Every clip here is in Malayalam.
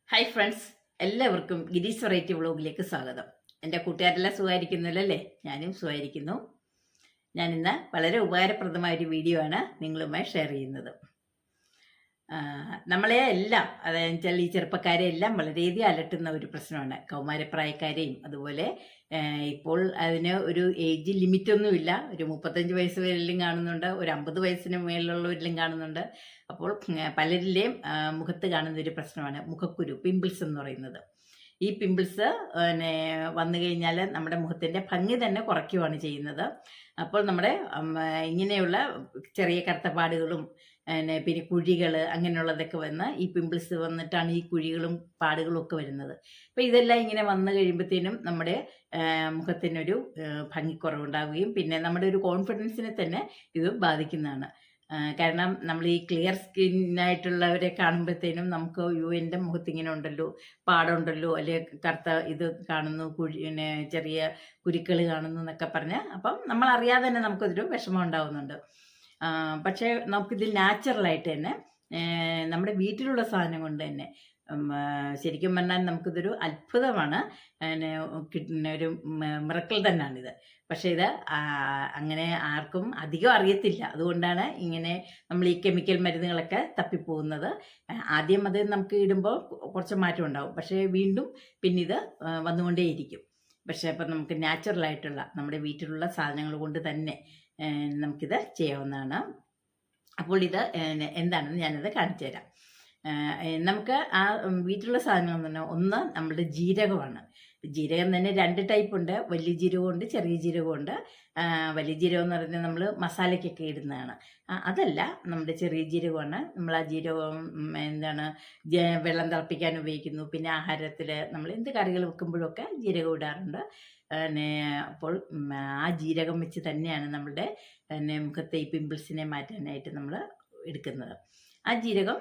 ഹായ് ഫ്രണ്ട്സ്, എല്ലാവർക്കും ഗിരീഷ് വെറൈറ്റി വ്ളോഗിലേക്ക് സ്വാഗതം. എൻ്റെ കൂട്ടുകാരെല്ലാം സുഖമായിരിക്കുന്നല്ലോ? ഞാനും സുഖമായിരിക്കുന്നു. ഞാനിന്ന് വളരെ ഉപകാരപ്രദമായ ഒരു വീഡിയോ ആണ് നിങ്ങളുമായി ഷെയർ ചെയ്യുന്നത്. നമ്മളെ എല്ലാം, അതായത് വെച്ചാൽ ഈ ചെറുപ്പക്കാരെ എല്ലാം വളരെയധികം അലട്ടുന്ന ഒരു പ്രശ്നമാണ് കൗമാരപ്രായക്കാരെയും. അതുപോലെ ഇപ്പോൾ അതിന് ഒരു ഏജ് ലിമിറ്റൊന്നുമില്ല. ഒരു 35 വയസ്സ് വരെയും കാണുന്നുണ്ട്, ഒരു 50 വയസ്സിന് മേലുള്ളവരിലും കാണുന്നുണ്ട്. അപ്പോൾ പലരിലെയും മുഖത്ത് കാണുന്ന ഒരു പ്രശ്നമാണ് മുഖക്കുരു, പിമ്പിൾസ് എന്ന് പറയുന്നത്. ഈ പിമ്പിൾസ് വന്നു കഴിഞ്ഞാൽ നമ്മുടെ മുഖത്തിൻ്റെ ഭംഗി തന്നെ കുറയ്ക്കുകയാണ് ചെയ്യുന്നത്. അപ്പോൾ നമ്മുടെ ഇങ്ങനെയുള്ള ചെറിയ കറുത്തപ്പാടുകളും പിന്നെ കുഴികൾ അങ്ങനെയുള്ളതൊക്കെ വന്ന് ഈ പിമ്പിൾസ് വന്നിട്ടാണ് ഈ കുഴികളും പാടുകളും ഒക്കെ വരുന്നത്. അപ്പോൾ ഇതെല്ലാം ഇങ്ങനെ വന്നു കഴിയുമ്പോഴത്തേനും നമ്മുടെ മുഖത്തിനൊരു ഭംഗിക്കുറവുണ്ടാവുകയും പിന്നെ നമ്മുടെ ഒരു കോൺഫിഡൻസിനെ തന്നെ ഇത് ബാധിക്കുന്നതാണ്. കാരണം നമ്മൾ ഈ ക്ലിയർ സ്കിന്നായിട്ടുള്ളവരെ കാണുമ്പോഴത്തേനും നമുക്ക് എൻ്റെ മുഖത്ത് ഇങ്ങനെ ഉണ്ടല്ലോ, പാടുണ്ടല്ലോ, അല്ലെ കറുത്ത ഇത് കാണുന്നു, പിന്നെ ചെറിയ കുരുക്കൾ കാണുന്നു എന്നൊക്കെ പറഞ്ഞ് അപ്പം നമ്മൾ അറിയാതെ തന്നെ നമുക്കതൊരു വിഷമം ഉണ്ടാവുന്നുണ്ട്. പക്ഷേ നമുക്കിത് നാച്ചുറലായിട്ട് തന്നെ നമ്മുടെ വീട്ടിലുള്ള സാധനം കൊണ്ട് തന്നെ ശരിക്കും പറഞ്ഞാൽ നമുക്കിതൊരു അത്ഭുതമാണ്, കിട്ടുന്ന ഒരു മിറക്കിൾ തന്നെയാണിത്. പക്ഷേ ഇത് അങ്ങനെ ആർക്കും അധികം അറിയത്തില്ല. അതുകൊണ്ടാണ് ഇങ്ങനെ നമ്മൾ ഈ കെമിക്കൽ മരുന്നുകളൊക്കെ തപ്പിപ്പോകുന്നത്. ആദ്യം അത് നമുക്ക് ഇടുമ്പോൾ കുറച്ച് മാറ്റം ഉണ്ടാവും, പക്ഷേ വീണ്ടും പിന്നിത് വന്നുകൊണ്ടേയിരിക്കും. പക്ഷേ അപ്പം നമുക്ക് നാച്ചുറലായിട്ടുള്ള നമ്മുടെ വീട്ടിലുള്ള സാധനങ്ങൾ കൊണ്ട് തന്നെ നമുക്കിത് ചെയ്യാവുന്നതാണ്. അപ്പോൾ ഇത് എന്താണെന്ന് ഞാനത് കാണിച്ചു തരാം. നമുക്ക് ആ വീട്ടിലുള്ള സാധനങ്ങൾ എന്ന് പറഞ്ഞാൽ ഒന്ന് നമ്മുടെ ജീരകമാണ്. ജീരകം തന്നെ 2 ടൈപ്പ് ഉണ്ട്. വലിയ ജീരകമുണ്ട്, ചെറിയ ജീരകമുണ്ട്. വലിയ ജീരകം എന്ന് പറയുന്നത് നമ്മൾ മസാലയ്ക്കൊക്കെ ഇടുന്നതാണ്. അതല്ല, നമ്മുടെ ചെറിയ ജീരകമാണ്. നമ്മൾ ആ ജീരകം വെള്ളം തിളപ്പിക്കാൻ ഉപയോഗിക്കുന്നു. പിന്നെ ആഹാരത്തിൽ നമ്മൾ എന്ത് കറികൾ വെക്കുമ്പോഴൊക്കെ ജീരകം ഇടാറുണ്ട്. അപ്പോൾ ആ ജീരകം വെച്ച് തന്നെയാണ് നമ്മുടെ മുഖത്തെ ഈ പിമ്പിൾസിനെ മാറ്റാനായിട്ട് നമ്മൾ എടുക്കുന്നത്. ആ ജീരകം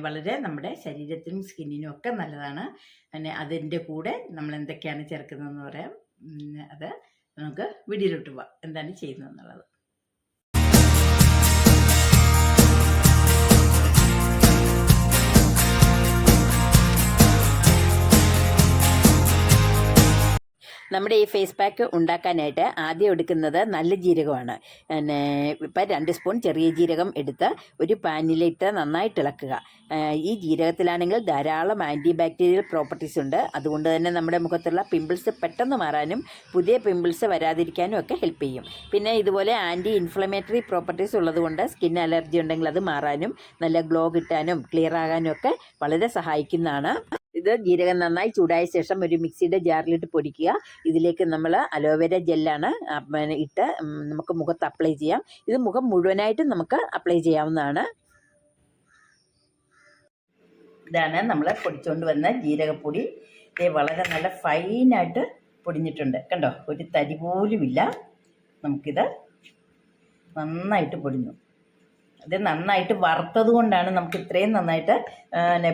വളരെ നമ്മുടെ ശരീരത്തിനും സ്കിന്നിനും ഒക്കെ നല്ലതാണ്. അതിൻ്റെ കൂടെ നമ്മൾ എന്തൊക്കെയാണ് ചേർക്കുന്നതെന്ന് പറയാം. അത് നമുക്ക് വീഡിയോയിലോട്ട് പോവാം, എന്താണ് ചെയ്യുന്നതെന്നുള്ളത്. നമ്മുടെ ഈ ഫേസ് പാക്ക് ഉണ്ടാക്കാനായിട്ട് ആദ്യം എടുക്കുന്നത് നല്ല ജീരകമാണ്. ഇപ്പം 2 സ്പൂൺ ചെറിയ ജീരകം എടുത്ത് ഒരു പാനിലിട്ട് നന്നായിട്ട് ഇളക്കുക. ഈ ജീരകത്തിലാണെങ്കിൽ ധാരാളം ആൻറ്റി ബാക്ടീരിയൽ പ്രോപ്പർട്ടീസ് ഉണ്ട്. അതുകൊണ്ട് തന്നെ നമ്മുടെ മുഖത്തുള്ള പിമ്പിൾസ് പെട്ടെന്ന് മാറാനും പുതിയ പിമ്പിൾസ് വരാതിരിക്കാനും ഒക്കെ ഹെൽപ്പ് ചെയ്യും. പിന്നെ ഇതുപോലെ ആൻറ്റി ഇൻഫ്ലമേറ്ററി പ്രോപ്പർട്ടീസ് ഉള്ളതുകൊണ്ട് സ്കിൻ അലർജി ഉണ്ടെങ്കിൽ അത് മാറാനും നല്ല ഗ്ലോ കിട്ടാനും ക്ലിയർ ആകാനും ഒക്കെ വളരെ സഹായിക്കുന്നതാണ്. ഇത് ജീരകം നന്നായി ചൂടായ ശേഷം ഒരു മിക്സിയുടെ ജാറിലിട്ട് പൊടിക്കുക. ഇതിലേക്ക് നമ്മൾ അലോവേര ജെല്ലാണ് ഇട്ട് നമുക്ക് മുഖത്ത് അപ്ലൈ ചെയ്യാം. ഇത് മുഖം മുഴുവനായിട്ടും നമുക്ക് അപ്ലൈ ചെയ്യാവുന്നതാണ്. ഇതാണ് നമ്മൾ പൊടിച്ചുകൊണ്ട് വന്ന ജീരകപ്പൊടി. ഇത് വളരെ നല്ല ഫൈനായിട്ട് പൊടിഞ്ഞിട്ടുണ്ട്, കണ്ടോ? ഒരു തരി പോലുമില്ല. നമുക്കിത് നന്നായിട്ട് പൊടിഞ്ഞു. ഇത് നന്നായിട്ട് വറുത്തത് കൊണ്ടാണ് നമുക്ക് ഇത്രയും നന്നായിട്ട്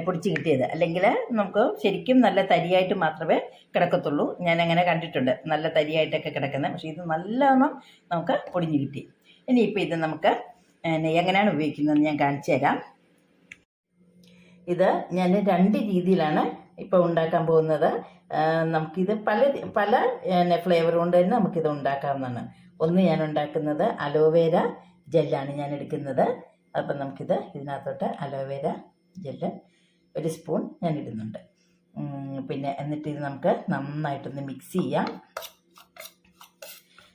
പൊടിച്ച് കിട്ടിയത്. അല്ലെങ്കിൽ നമുക്ക് ശരിക്കും നല്ല തരിയായിട്ട് മാത്രമേ കിടക്കത്തുള്ളൂ. ഞാനങ്ങനെ കണ്ടിട്ടുണ്ട്, നല്ല തരിയായിട്ടൊക്കെ കിടക്കുന്നത്. പക്ഷേ ഇത് നല്ലോണം നമുക്ക് പൊടിഞ്ഞ് കിട്ടി. ഇനിയിപ്പോൾ ഇത് നമുക്ക് എങ്ങനെയാണ് ഉപയോഗിക്കുന്നതെന്ന് ഞാൻ കാണിച്ചു തരാം. ഇത് ഞാൻ 2 രീതിയിലാണ് ഇപ്പോൾ ഉണ്ടാക്കാൻ പോകുന്നത്. നമുക്കിത് പല ഫ്ലേവർ കൊണ്ട് തന്നെ നമുക്കിത് ഉണ്ടാക്കാവുന്നതാണ്. ഒന്ന് ഞാൻ ഉണ്ടാക്കുന്നത് അലോവേര ജെല്ലാണ് ഞാൻ എടുക്കുന്നത്. അപ്പം നമുക്കിത് ഇതിനകത്തോട്ട് അലോവേര ജെല്ല് 1 സ്പൂൺ ഞാൻ ഇടുന്നുണ്ട്. പിന്നെ എന്നിട്ട് ഇത് നമുക്ക് നന്നായിട്ടൊന്ന് മിക്സ് ചെയ്യാം.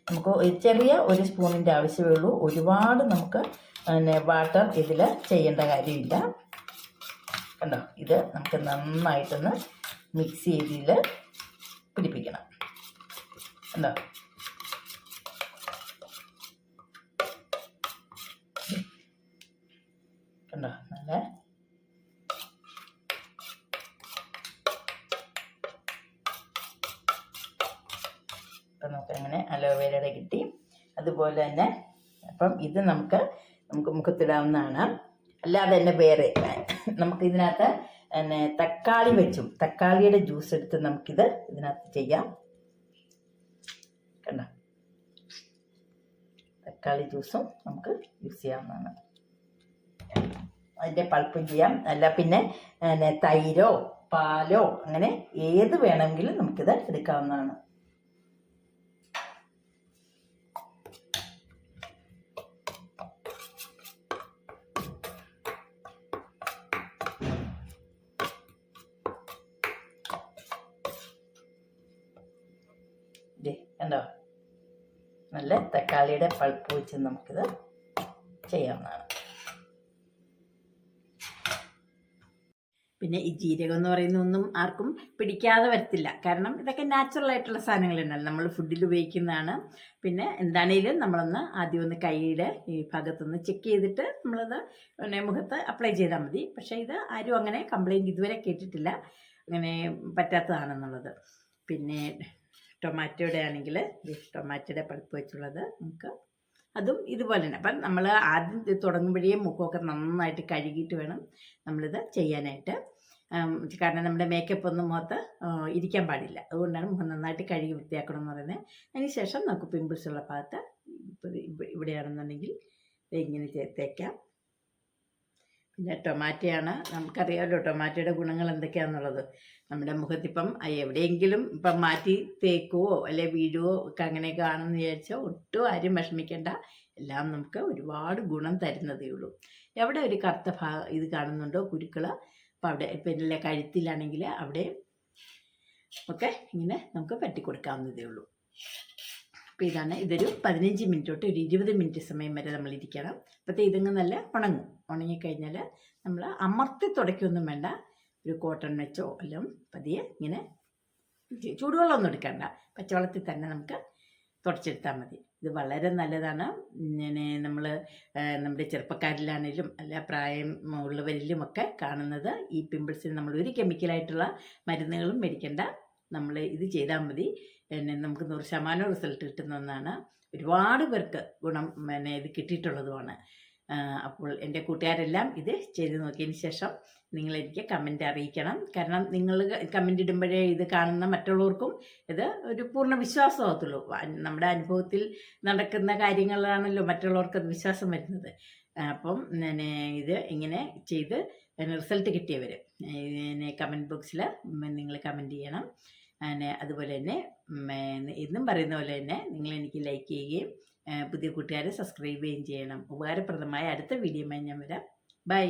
നമുക്ക് ചെറിയ 1 സ്പൂണിൻ്റെ ആവശ്യമേ ഉള്ളൂ. ഒരുപാട് നമുക്ക് വാട്ടർ ഇതിൽ ചെയ്യേണ്ട കാര്യമില്ല. കണ്ടോ? ഇത് നമുക്ക് നന്നായിട്ടൊന്ന് മിക്സ് ചെയ്തിൽ പിടിപ്പിക്കണം. കണ്ടോ? കണ്ടോ? നല്ല അപ്പം നമുക്കങ്ങനെ അലോവേരയുടെ കിട്ടി. അതുപോലെ തന്നെ അപ്പം ഇത് നമുക്ക് മുഖത്തിടാവുന്നതാണ്. അല്ലാതെ തന്നെ വേറെ നമുക്ക് ഇതിനകത്ത് തക്കാളി വെച്ചും തക്കാളിയുടെ ജ്യൂസ് എടുത്ത് നമുക്കിത് ഇതിനകത്ത് ചെയ്യാം. കണ്ടോ? തക്കാളി ജ്യൂസും നമുക്ക് യൂസ് ചെയ്യാവുന്നതാണ്. അതിൻ്റെ പൾപ്പും ചെയ്യാം. അല്ല പിന്നെ തൈരോ പാലോ അങ്ങനെ ഏത് വേണമെങ്കിലും നമുക്കിത് എടുക്കാവുന്നതാണ്. കണ്ടോ, നല്ല തക്കാളിയുടെ പൾപ്പ് വെച്ച് നമുക്കിത് ചെയ്യാവുന്നതാണ്. പിന്നെ ഈ ജീരകം എന്ന് പറയുന്ന ഒന്നും ആർക്കും പിടിക്കാതെ വരത്തില്ല. കാരണം ഇതൊക്കെ നാച്ചുറൽ ആയിട്ടുള്ള സാധനങ്ങളുണ്ടല്ലോ, നമ്മൾ ഫുഡിൽ ഉപയോഗിക്കുന്നതാണ്. പിന്നെ എന്താണേലും നമ്മളൊന്ന് ആദ്യം ഒന്ന് കൈയുടെ ഈ ഭാഗത്തൊന്ന് ചെക്ക് ചെയ്തിട്ട് നമ്മളത് പിന്നെ മുഖത്ത് അപ്ലൈ ചെയ്താൽ മതി. പക്ഷേ ഇത് ആരും അങ്ങനെ കംപ്ലൈൻറ്റ് ഇതുവരെ കേട്ടിട്ടില്ല അങ്ങനെ പറ്റാത്തതാണെന്നുള്ളത്. പിന്നെ ടൊമാറ്റോയുടെ ആണെങ്കിൽ ടൊമാറ്റോയുടെ പൾപ്പ് വെച്ചുള്ളത് നമുക്ക് അതും ഇതുപോലെ തന്നെ. അപ്പം നമ്മൾ ആദ്യം തുടങ്ങുമ്പോഴേ മുഖമൊക്കെ നന്നായിട്ട് കഴുകിയിട്ട് വേണം നമ്മളിത് ചെയ്യാനായിട്ട്. കാരണം നമ്മുടെ മേക്കപ്പ് ഒന്നും മുഖത്ത് ഇരിക്കാൻ പാടില്ല. അതുകൊണ്ടാണ് മുഖം നന്നായിട്ട് കഴുകി വൃത്തിയാക്കണം എന്ന് പറയുന്നത്. അതിന് ശേഷം നമുക്ക് പിമ്പിൾസ് ഉള്ള ഭാഗത്ത് ഇവിടെയാണെന്നുണ്ടെങ്കിൽ ഇങ്ങനെ തേക്കാം. പിന്നെ ടൊമാറ്റോയാണ്, നമുക്കറിയാമല്ലോ ടൊമാറ്റോയുടെ ഗുണങ്ങൾ എന്തൊക്കെയാണെന്നുള്ളത്. നമ്മുടെ മുഖത്തിപ്പം എവിടെയെങ്കിലും ഇപ്പം മാറ്റി തേക്കുവോ അല്ലെ വീഴുവോ ഒക്കെ അങ്ങനെയൊക്കെ ആണെന്ന് വിചാരിച്ചാൽ ഒട്ടും ആരും വിഷമിക്കേണ്ട. എല്ലാം നമുക്ക് ഒരുപാട് ഗുണം തരുന്നതേ ഉള്ളൂ. എവിടെ ഒരു കറുത്ത ഇത് കാണുന്നുണ്ടോ കുരുക്കൾ, അപ്പം അവിടെ പിന്നെ കഴുത്തിലാണെങ്കിൽ അവിടെ ഒക്കെ ഇങ്ങനെ നമുക്ക് പറ്റിക്കൊടുക്കാവുന്നതേ ഉള്ളൂ. അപ്പോൾ ഇതാണ്, ഇതൊരു 15 മിനിറ്റ് തൊട്ട് ഒരു 20 മിനിറ്റ് സമയം വരെ നമ്മൾ ഇരിക്കണം. അപ്പോഴത്തെ ഇതങ്ങ് നല്ല ഉണങ്ങും. ഉണങ്ങിക്കഴിഞ്ഞാൽ നമ്മൾ അമർത്തി തുടയ്ക്കൊന്നും വേണ്ട. ഒരു കോട്ടൺ വെച്ചോ എല്ലാം പതിയെ ഇങ്ങനെ ചൂടുവെള്ളമൊന്നും എടുക്കണ്ട, പച്ചവെള്ളത്തിൽ തന്നെ നമുക്ക് തുടച്ചെടുത്താൽ മതി. ഇത് വളരെ നല്ലതാണ്. ഇങ്ങനെ നമ്മൾ നമ്മുടെ ചെറുപ്പക്കാരിലാണേലും അല്ല പ്രായം ഉള്ളവരിലും ഒക്കെ കാണുന്നത് ഈ പിമ്പിൾസിന് നമ്മൾ ഒരു കെമിക്കലായിട്ടുള്ള മരുന്നുകളും മേടിക്കേണ്ട. നമ്മൾ ഇത് ചെയ്താൽ മതി. പിന്നെ നമുക്ക് 100% റിസൾട്ട് കിട്ടുന്ന ഒന്നാണ്. ഒരുപാട് പേർക്ക് ഗുണം ഇത് കിട്ടിയിട്ടുള്ളതുമാണ്. അപ്പോൾ എൻ്റെ കൂട്ടുകാരെല്ലാം ഇത് ചെയ്ത് നോക്കിയതിന് ശേഷം നിങ്ങളെനിക്ക് കമൻറ്റ് അറിയിക്കണം. കാരണം നിങ്ങൾ കമൻറ്റ് ഇടുമ്പോഴേ ഇത് കാണുന്ന മറ്റുള്ളവർക്കും ഇത് ഒരു പൂർണ്ണ വിശ്വാസമാകത്തുള്ളൂ. നമ്മുടെ അനുഭവത്തിൽ നടക്കുന്ന കാര്യങ്ങളാണല്ലോ മറ്റുള്ളവർക്ക് അത് വിശ്വാസം വരുന്നത്. അപ്പം ഇത് ഇങ്ങനെ ചെയ്ത് റിസൾട്ട് കിട്ടിയവർ കമൻറ്റ് ബോക്സിൽ നിങ്ങൾ കമൻറ്റ് ചെയ്യണം. അതുപോലെ തന്നെ എന്നും പറയുന്ന പോലെ തന്നെ നിങ്ങളെനിക്ക് ലൈക്ക് ചെയ്യുകയും പുതിയ കൂട്ടുകാരെ സബ്സ്ക്രൈബ് ചെയ്യുകയും ചെയ്യണം. ഉപകാരപ്രദമായ അടുത്ത വീഡിയോയുമായി ഞാൻ വരാം. ബൈ.